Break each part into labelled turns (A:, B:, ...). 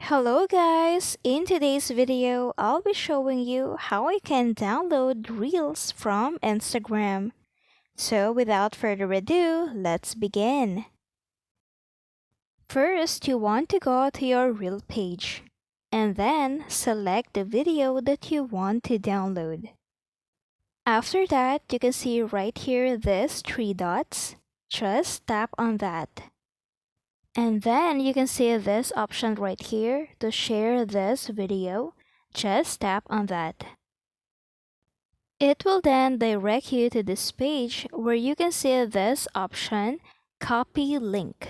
A: Hello guys! In today's video, I'll be showing you how I can download Reels from Instagram. So without further ado, let's begin. First, you want to go to your Reel page and then select the video that you want to download. After that, you can see right here this three dots. Just tap on that. And then you can see this option right here to share this video. Just tap on that. It will then direct you to this page where you can see this option, copy link.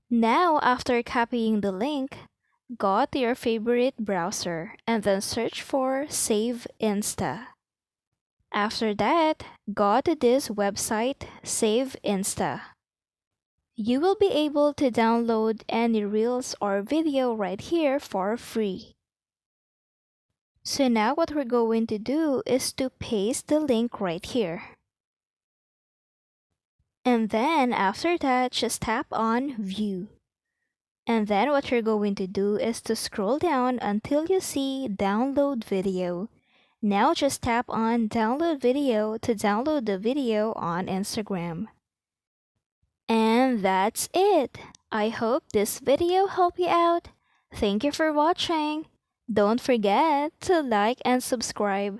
A: Now, after copying the link, go to your favorite browser and then search for Save Insta. After that, go to this website, Save Insta. You will be able to download any reels or video right here for free. So now what we're going to do is to paste the link right here. And then after that, just tap on View. And then what you're going to do is to scroll down until you see Download Video. Now just tap on Download Video to download the video on Instagram. And that's it. I hope this video helped you out. Thank you for watching. Don't forget to like and subscribe.